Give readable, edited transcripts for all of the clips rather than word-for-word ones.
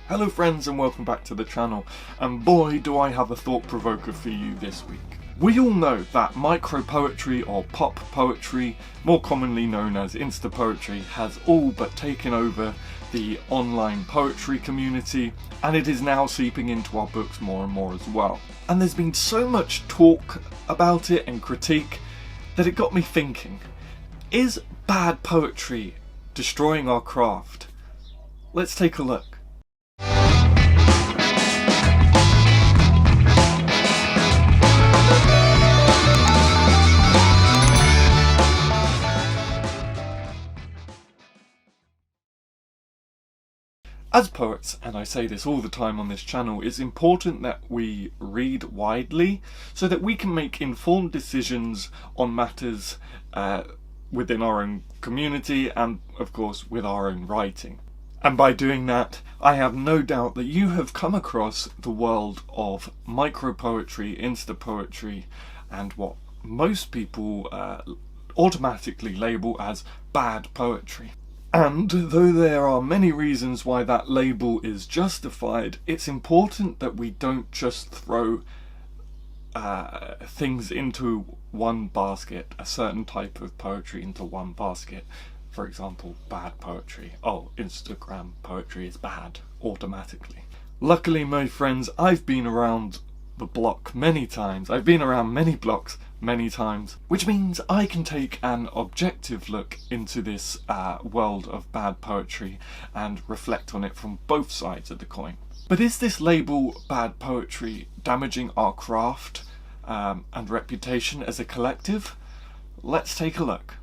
Hello friends and welcome back to the channel, and boy do I have a thought provoker for you this week. We all know that micro poetry or pop poetry, more commonly known as Instapoetry, has all but taken over the online poetry community, and it is now seeping into our books more and more as well. And there's been so much talk about it and critique that it got me thinking, is bad poetry destroying our craft? Let's take a look. As poets, and I say this all the time on this channel, it's important that we read widely so that we can make informed decisions on matters within our own community and, of course, with our own writing. And by doing that, I have no doubt that you have come across the world of micro-poetry, Instapoetry, and what most people automatically label as bad poetry. And though there are many reasons why that label is justified, it's important that we don't just throw things into one basket, a certain type of poetry into one basket. For example, bad poetry. Oh, Instagram poetry is bad, automatically. Luckily, my friends, I've been around the block many times. I've been around many blocks many times, which means I can take an objective look into this world of bad poetry and reflect on it from both sides of the coin. But is this label bad poetry damaging our craft and reputation as a collective? Let's take a look.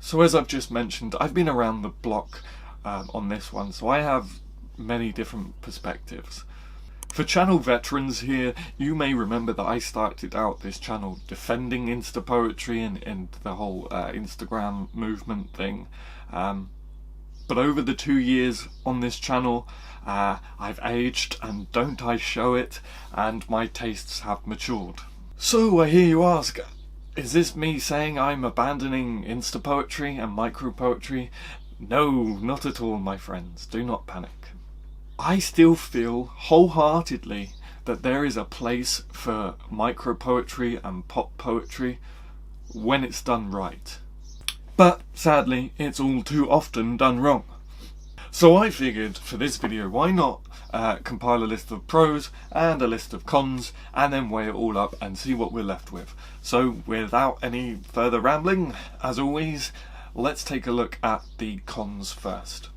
So as I've just mentioned, I've been around the block on this one, so I have many different perspectives. For channel veterans here, you may remember that I started out this channel defending Instapoetry and the whole Instagram movement thing. But over the 2 years on this channel, I've aged, and don't I show it, and my tastes have matured. So I hear you ask, is this me saying I'm abandoning Instapoetry and micro-poetry? No, not at all, my friends, do not panic. I still feel wholeheartedly that there is a place for micro-poetry and pop poetry when it's done right. But sadly, it's all too often done wrong. So I figured for this video, why not compile a list of pros and a list of cons and then weigh it all up and see what we're left with. So without any further rambling, as always, let's take a look at the cons first.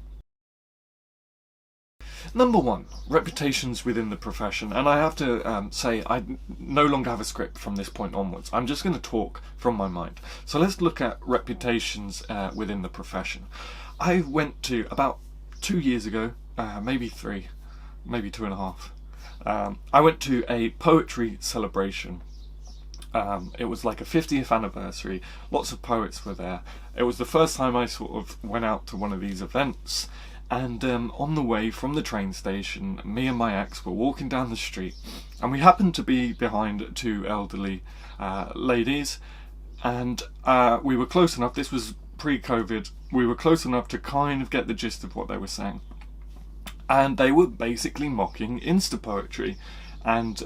Number 1, reputations within the profession, and I have to say I no longer have a script from this point onwards. I'm just going to talk from my mind. So let's look at reputations within the profession. I went to, about 2 years ago, maybe 3, maybe 2.5, I went to a poetry celebration. It was like a 50th anniversary, lots of poets were there. It was the first time I sort of went out to one of these events. And on the way from the train station, me and my ex were walking down the street, and we happened to be behind 2 elderly ladies, and we were close enough, this was pre-COVID, we were close enough to kind of get the gist of what they were saying. And they were basically mocking Instapoetry and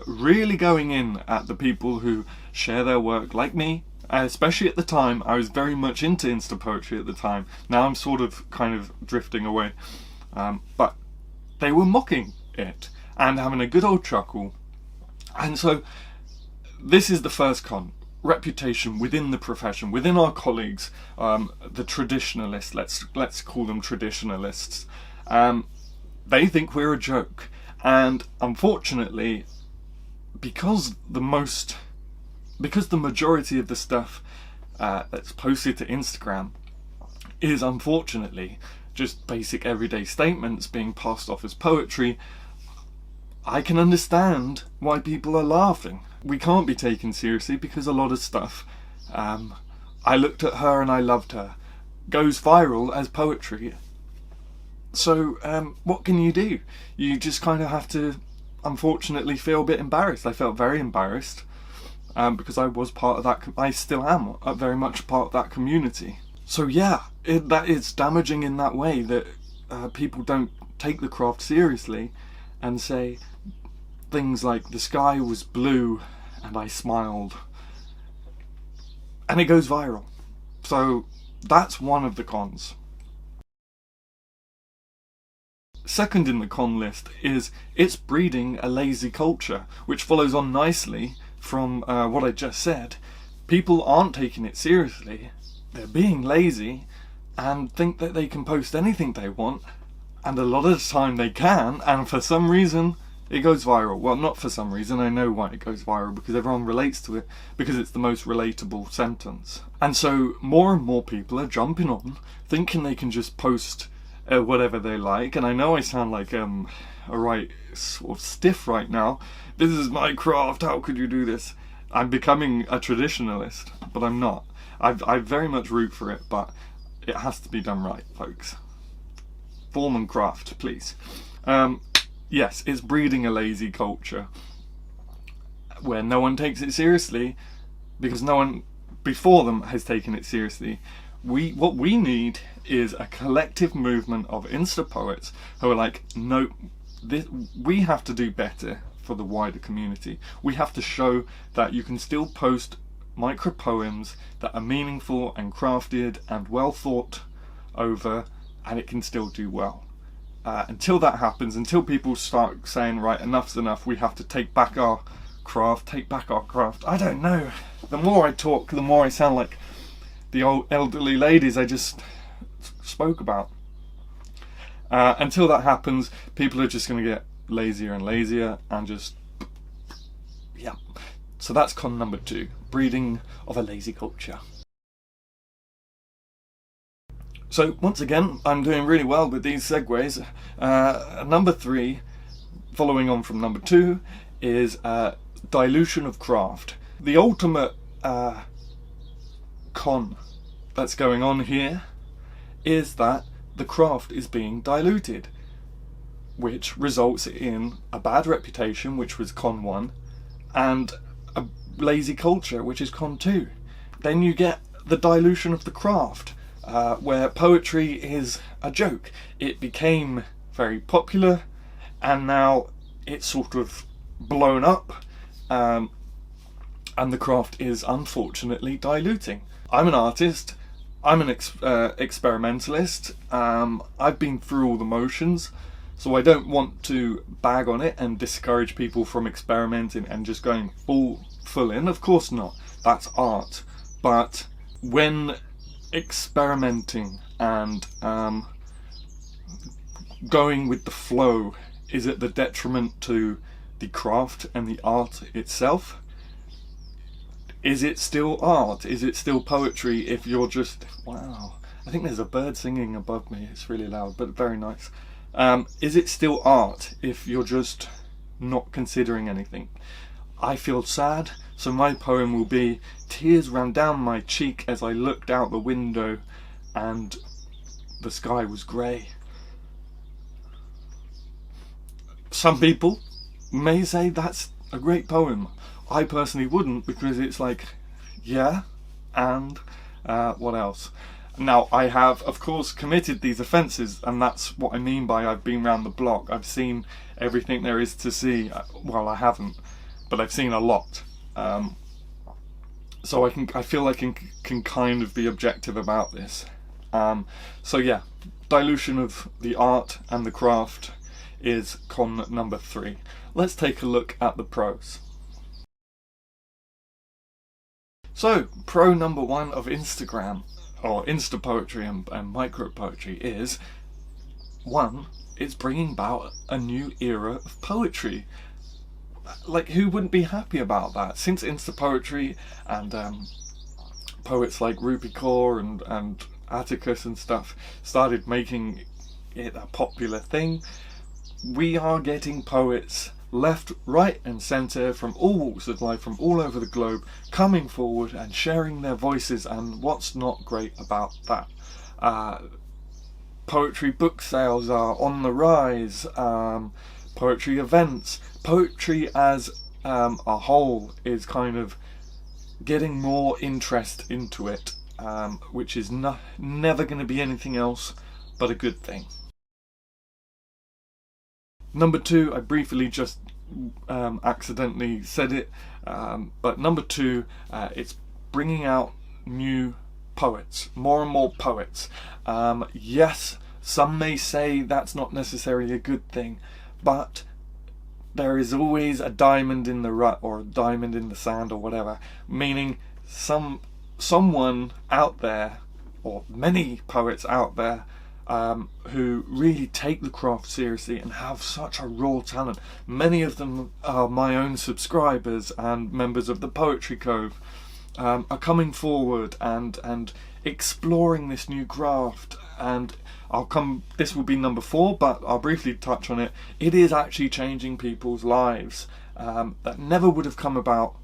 really going in at the people who share their work like me. Especially at the time, I was very much into Instapoetry at the time. Now I'm sort of kind of drifting away. But they were mocking it and having a good old chuckle. And so this is the first con. Reputation within the profession, within our colleagues, the traditionalists, let's call them traditionalists. They think we're a joke. And unfortunately, because the majority of the stuff that's posted to Instagram is unfortunately just basic everyday statements being passed off as poetry, I can understand why people are laughing. We can't be taken seriously because a lot of stuff, I looked at her and I loved her, goes viral as poetry. So what can you do? You just kind of have to unfortunately feel a bit embarrassed. I felt very embarrassed. Because I was part of that, I still am very much part of that community. So yeah, that it's damaging in that way, that people don't take the craft seriously and say things like, the sky was blue and I smiled, and it goes viral. So that's one of the cons. Second in the con list is it's breeding a lazy culture, which follows on nicely from what I just said. People aren't taking it seriously, they're being lazy and think that they can post anything they want, and a lot of the time they can, and for some reason it goes viral. Well, not for some reason, I know why it goes viral, because everyone relates to it, because it's the most relatable sentence. And so more and more people are jumping on, thinking they can just post whatever they like. And I know I sound like a right sort of stiff right now. This is my craft, how could you do this? I'm becoming a traditionalist, but I'm not. I very much root for it, but it has to be done right, folks. Form and craft, please. Yes, it's breeding a lazy culture where no one takes it seriously because no one before them has taken it seriously. What we need is a collective movement of Insta poets who are like, no, we have to do better for the wider community. We have to show that you can still post micro poems that are meaningful and crafted and well thought over, and it can still do well. Until that happens, until people start saying, right, enough's enough, we have to take back our craft, I don't know. The more I talk, the more I sound like the old elderly ladies I just spoke about. Until that happens, people are just going to get lazier and lazier and just, yeah. So that's con number 2, breeding of a lazy culture. So once again, I'm doing really well with these segues. Number 3, following on from number 2, is dilution of craft. The ultimate con that's going on here is that the craft is being diluted, which results in a bad reputation, which was con 1, and a lazy culture, which is con 2. Then you get the dilution of the craft, where poetry is a joke. It became very popular and now it's sort of blown up, and the craft is unfortunately diluting. I'm an artist, I'm an experimentalist, I've been through all the motions, so I don't want to bag on it and discourage people from experimenting and just going full in. Of course not, that's art. But when experimenting and going with the flow is at the detriment to the craft and the art itself, is it still art? Is it still poetry if you're just, wow, I think there's a bird singing above me, it's really loud but very nice. Is it still art if you're just not considering anything? I feel sad, so my poem will be, tears ran down my cheek as I looked out the window and the sky was grey. Some people may say that's a great poem. I personally wouldn't, because it's like, yeah, and what else? Now, I have, of course, committed these offences, and that's what I mean by I've been round the block. I've seen everything there is to see. Well, I haven't, but I've seen a lot. So I feel like I can kind of be objective about this. So yeah, dilution of the art and the craft is con number 3. Let's take a look at the pros. So, pro number 1 of Instagram, or Instapoetry and micro poetry is, 1, it's bringing about a new era of poetry. Like, who wouldn't be happy about that? Since Instapoetry and poets like Rupi Kaur and Atticus and stuff started making it a popular thing, we are getting poets left, right and centre from all walks of life, from all over the globe, coming forward and sharing their voices. And what's not great about that? Poetry book sales are on the rise, poetry events, poetry as a whole is kind of getting more interest into it, which is never going to be anything else but a good thing. Number 2, I briefly just accidentally said it, but number 2, it's bringing out new poets, more and more poets. Yes, some may say that's not necessarily a good thing, but there is always a diamond in the rut, or a diamond in the sand, or whatever, meaning someone out there, or many poets out there, who really take the craft seriously and have such a raw talent. Many of them are my own subscribers and members of the Poetry Cove, are coming forward and exploring this new craft. And this will be number 4, but I'll briefly touch on it. It is actually changing people's lives, that never would have come about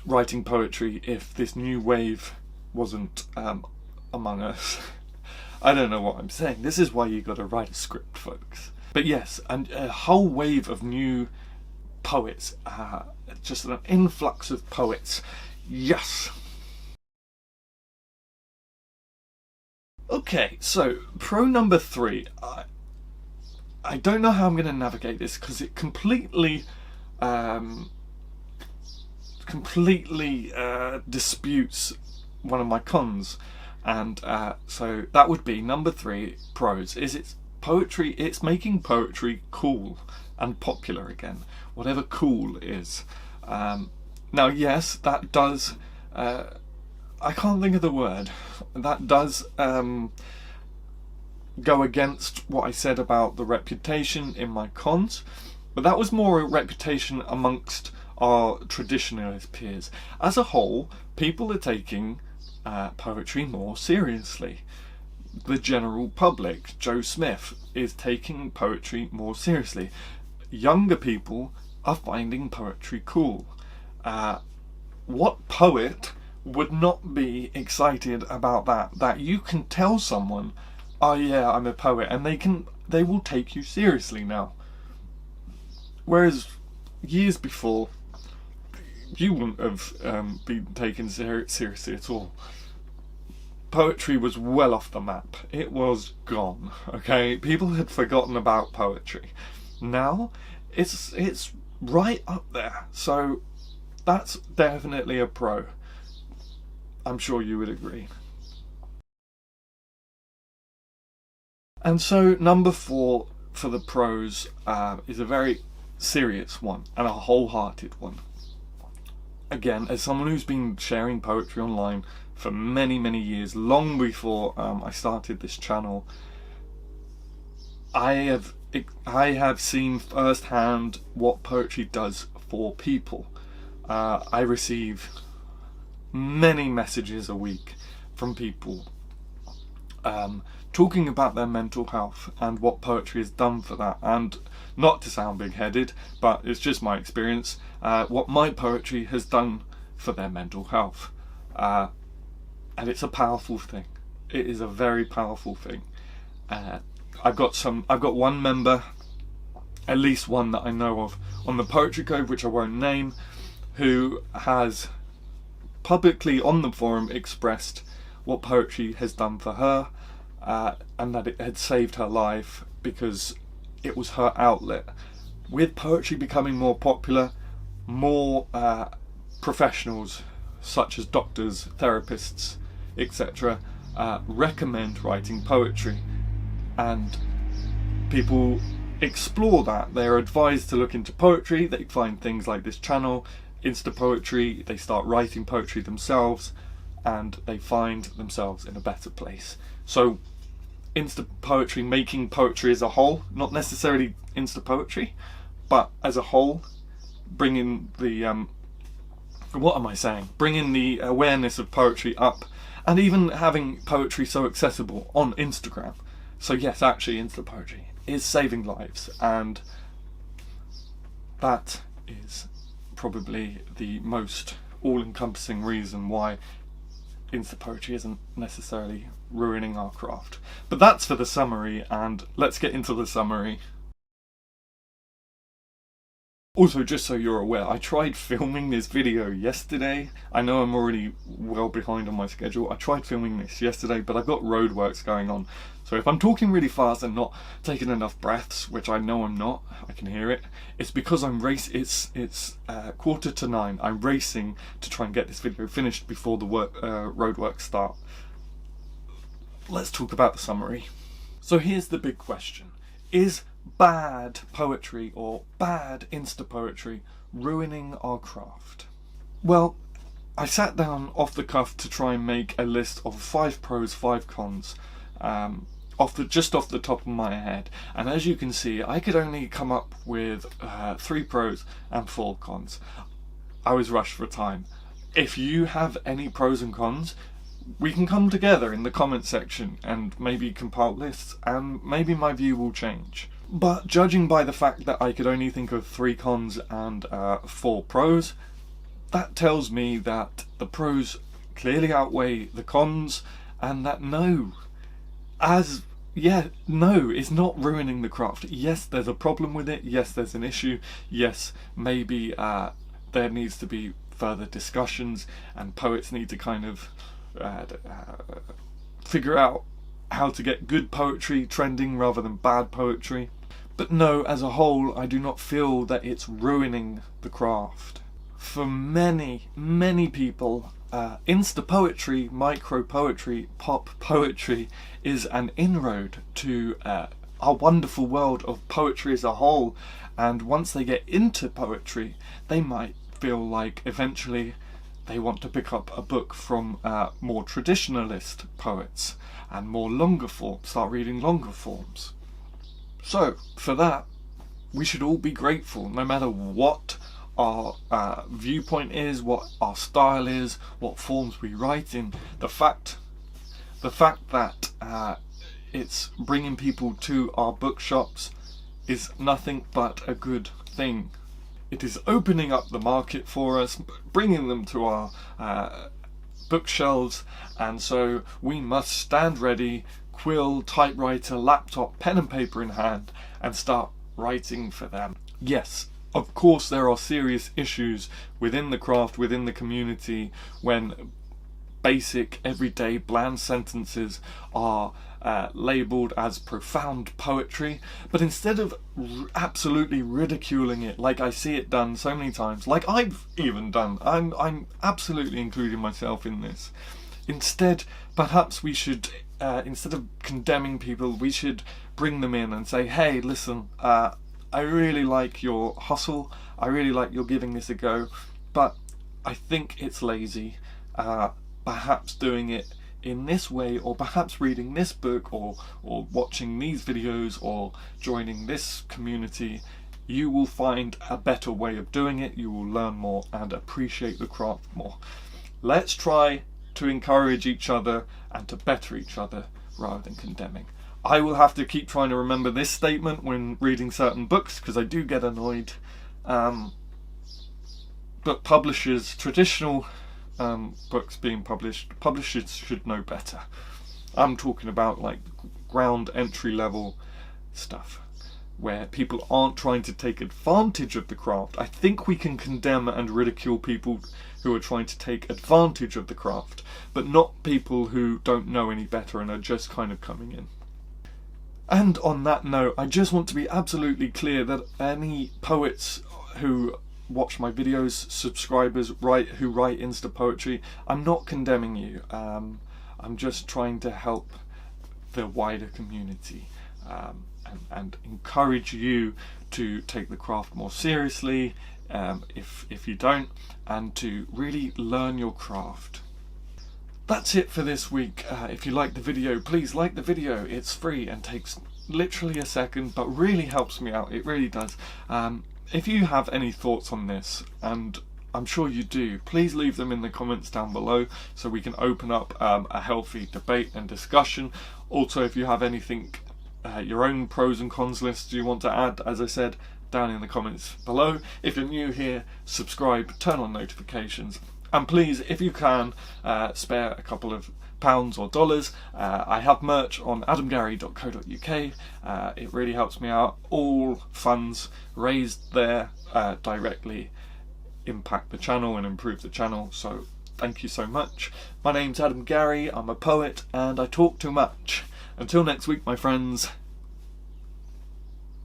writing poetry if this new wave wasn't among us. I don't know what I'm saying. This is why you got to write a script, folks. But yes, and a whole wave of new poets, just an influx of poets. Yes. Okay, so pro number 3. I don't know how I'm going to navigate this, because it completely disputes one of my cons. And so that would be number 3, pros, is it's making poetry cool and popular again, whatever cool is. Now yes, that does, I can't think of the word, that does go against what I said about the reputation in my cons, but that was more a reputation amongst our traditionalist peers. As a whole, people are taking poetry more seriously. The general public, Joe Smith, is taking poetry more seriously. Younger people are finding poetry cool. What poet would not be excited about that? That you can tell someone, oh yeah, I'm a poet, and they will take you seriously now. Whereas years before, you wouldn't have been taken seriously at all. Poetry was well off the map. It was gone, okay? People had forgotten about poetry. Now, it's right up there. So, that's definitely a pro. I'm sure you would agree. And so, number 4 for the pros is a very serious one, and a wholehearted one. Again, as someone who's been sharing poetry online for many, many years, long before I started this channel, I have seen firsthand what poetry does for people. I receive many messages a week from people talking about their mental health and what poetry has done for that. And not to sound big-headed, but it's just my experience, what my poetry has done for their mental health. And it's a powerful thing. It is a very powerful thing. I've got one member, at least one that I know of, on the Poetry Code, which I won't name, who has publicly on the forum expressed what poetry has done for her, and that it had saved her life because it was her outlet. With poetry becoming more popular, more professionals such as doctors, therapists, etc. recommend writing poetry, and people explore that. They're advised to look into poetry. They find things like this channel, Instapoetry, they start writing poetry themselves, and they find themselves in a better place. So Instapoetry, making poetry as a whole, not necessarily Instapoetry, but as a whole, bringing the bringing the awareness of poetry up, and even having poetry so accessible on Instagram. So yes, actually Instapoetry is saving lives, and that is probably the most all-encompassing reason why Instapoetry isn't necessarily ruining our craft. But that's for the summary, and let's get into the summary. Also, just so you're aware, I tried filming this video yesterday. I know I'm already well behind on my schedule. I tried filming this yesterday, but I've got roadworks going on. So if I'm talking really fast and not taking enough breaths, which I know I'm not, I can hear it, it's because I'm it's 8:45. I'm racing to try and get this video finished before the roadworks start. Let's talk about the summary. So here's the big question. Is bad poetry or bad Instapoetry ruining our craft? Well, I sat down off the cuff to try and make a list of 5 pros, 5 cons, just off the top of my head, and as you can see, I could only come up with 3 pros and 4 cons. I was rushed for time. If you have any pros and cons, we can come together in the comment section and maybe compile lists, and maybe my view will change. But judging by the fact that I could only think of 3 cons and 4 pros, that tells me that the pros clearly outweigh the cons, and that no is not ruining the craft. Yes, there's a problem with it. Yes, there's an issue. Yes, maybe there needs to be further discussions, and poets need to kind of figure out how to get good poetry trending rather than bad poetry. But no, as a whole, I do not feel that it's ruining the craft. For many, many people, Instapoetry, micro poetry, pop poetry is an inroad to our wonderful world of poetry as a whole, and once they get into poetry, they might feel like eventually they want to pick up a book from more traditionalist poets and more longer forms, start reading longer forms. So, for that, we should all be grateful, no matter what our viewpoint is, what our style is, what forms we write in. The fact that it's bringing people to our bookshops is nothing but a good thing. It is opening up the market for us, bringing them to our bookshelves, and so we must stand ready, quill, typewriter, laptop, pen and paper in hand, and start writing for them. Yes, of course there are serious issues within the craft, within the community, when basic, everyday, bland sentences are labelled as profound poetry, but instead of absolutely ridiculing it like I see it done so many times, like I've even done, I'm absolutely including myself in this. Instead, perhaps we should, instead of condemning people, we should bring them in and say, hey, listen, I really like your hustle, I really like your giving this a go, but I think it's lazy. Perhaps doing it in this way, or perhaps reading this book, or watching these videos, or joining this community, you will find a better way of doing it, you will learn more and appreciate the craft more. Let's try to encourage each other and to better each other rather than condemning. I will have to keep trying to remember this statement when reading certain books, because I do get annoyed. But publishers, traditional books being published, publishers should know better. I'm talking about like ground entry level stuff where people aren't trying to take advantage of the craft. I think we can condemn and ridicule people who are trying to take advantage of the craft, but not people who don't know any better and are just kind of coming in. And on that note, I just want to be absolutely clear that any poets who watch my videos, subscribers who write Instapoetry, I'm not condemning you. I'm just trying to help the wider community and encourage you to take the craft more seriously if you don't, and to really learn your craft. That's it for this week. If you like the video, please like the video. It's free and takes literally a second, but really helps me out. It really does. If you have any thoughts on this, and I'm sure you do, please leave them in the comments down below so we can open up a healthy debate and discussion. Also, if you have anything, your own pros and cons lists you want to add, as I said, down in the comments below. If you're new here, subscribe, turn on notifications, And please, if you can, spare a couple of pounds or dollars. I have merch on adamgarry.co.uk. It really helps me out. All funds raised there directly impact the channel and improve the channel, so thank you so much. My name's Adam Garry, I'm a poet and I talk too much. Until next week, my friends,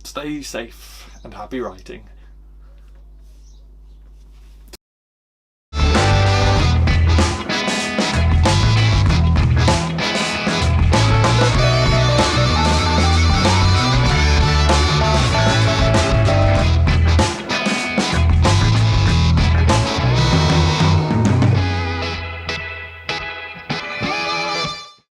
stay safe and happy writing.